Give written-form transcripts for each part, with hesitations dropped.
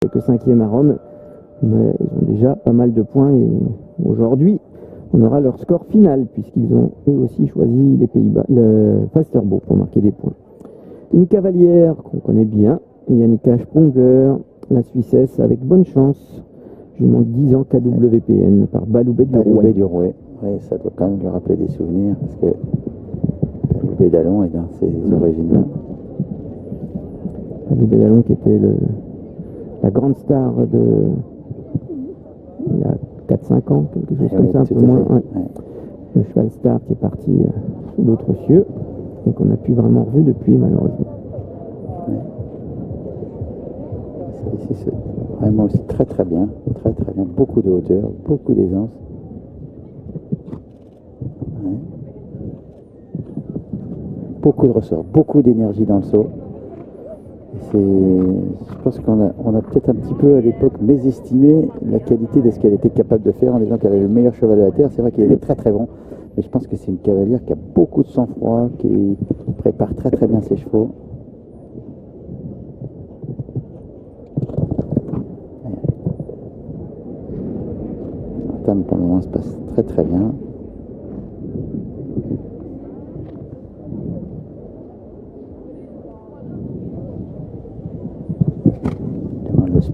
fait que 5e à Rome. Mais ils ont déjà pas mal de points et aujourd'hui, on aura leur score final puisqu'ils ont eux aussi choisi les Pays-Bas, le Fasterbo pour marquer des points. Une cavalière qu'on connaît bien, Yannicka Sprunger, la Suissesse avec bonne chance. Jument 10 ans KWPN par Baloubet du Rouet. Oui, ça doit quand même lui rappeler des souvenirs parce que Baloubet d'Allon est dans ses origines-là. Baloubet d'Allon qui était la grande star de il y a 4-5 ans, quelque chose comme ça, un peu moins. Ouais. Le cheval star qui est parti sous d'autres cieux et qu'on n'a plus vraiment revu depuis, malheureusement. Ouais. Ici, c'est vraiment aussi très très bien, beaucoup de hauteur, beaucoup d'aisance. Ouais. Beaucoup de ressort, beaucoup d'énergie dans le saut. Je pense qu'on a peut-être un petit peu à l'époque mésestimé la qualité de ce qu'elle était capable de faire en disant qu'elle avait le meilleur cheval de la terre. C'est vrai qu'il était très très bon, mais je pense que c'est une cavalière qui a beaucoup de sang-froid, qui prépare très très bien ses chevaux. L'entame pour le moment se passe très très bien.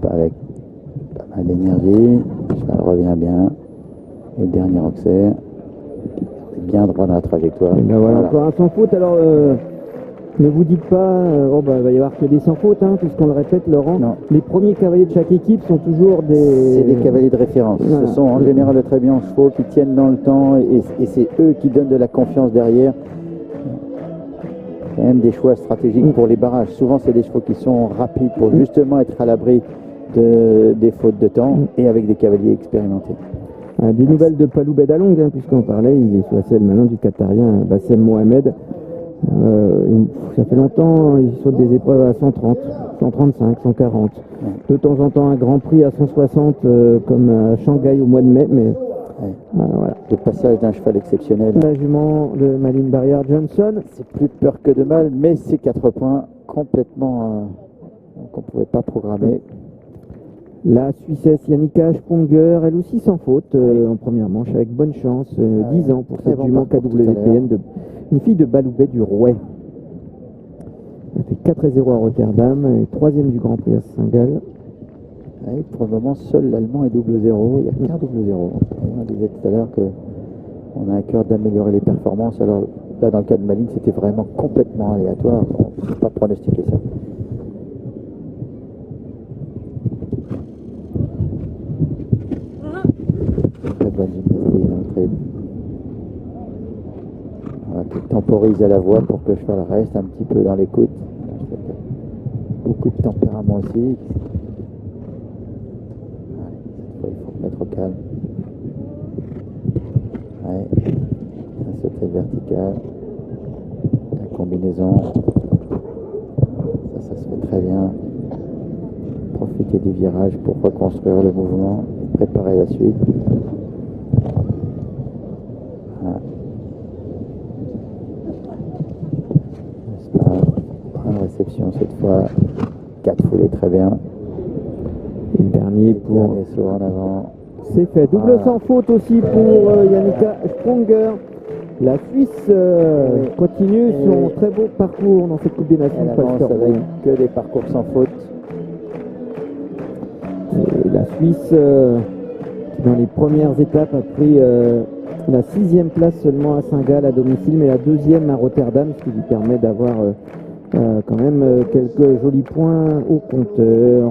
Avec pas mal d'énergie, le cheval revient bien, et le dernier Auxerre est bien droit dans la trajectoire. Et ben voilà, encore un sans faute. Alors ne vous dites pas il va y avoir que des sans faute, puisqu'on le répète, Laurent. Non. Les premiers cavaliers de chaque équipe sont toujours c'est des cavaliers de référence. Voilà. Ce sont en général de très bons chevaux qui tiennent dans le temps et c'est eux qui donnent de la confiance derrière. Quand même des choix stratégiques pour les barrages. Souvent c'est des chevaux qui sont rapides pour justement être à l'abri des fautes de temps et avec des cavaliers expérimentés. Des nouvelles de Baloubet d'Allon, puisqu'on parlait, il est sous la selle maintenant du Qatarien Bassem Mohamed. Ça fait longtemps, il saute des épreuves à 130, 135, 140. De temps en temps un grand prix à 160 comme à Shanghai au mois de mai, mais voilà. Le passage d'un cheval exceptionnel. La jument de Malin Barrière Johnson. C'est plus peur que de mal, mais c'est 4 points complètement qu'on ne pouvait pas programmer. La Suissesse Yannicka Sprunger, elle aussi sans faute en première manche, avec bonne chance, 10 ans pour cette jument KWPN, une fille de Baloubet du Rouet. Elle fait 4-0 à Rotterdam, et 3e du Grand Prix à Saint-Gall. Pour le moment, seul l'Allemand est 0-0, il n'y a qu'un 0-0. On disait tout à l'heure qu'on a à cœur d'améliorer les performances, alors là dans le cas de Malin, c'était vraiment complètement aléatoire, on ne peut pas pronostiquer ça. Bonne gymnastique d'entrée. Voilà, qui temporise à la voie pour que le cheval reste un petit peu dans l'écoute. Beaucoup de tempérament aussi. Il faut mettre au calme. Un sauté vertical. La combinaison. Ça se fait très bien. Profiter des virages pour reconstruire le mouvement et préparer la suite. Réception cette fois, 4 foulées très bien. Et le dernier pour. Dernier saut en avant. C'est fait. Double sans faute aussi pour Yannicka Sprunger. La Suisse continue son très beau parcours dans cette Coupe des Nations. Elle avance avec que des parcours sans faute. Et la Suisse, qui dans les premières étapes a pris la 6e place seulement à Saint-Gall à domicile, mais la 2e à Rotterdam, ce qui lui permet d'avoir quand même quelques jolis points au compteur.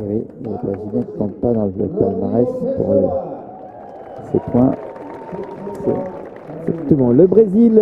Oui, il y a la Julien qui ne compte pas dans le palmarès pour ses points. Exactement. Le Brésil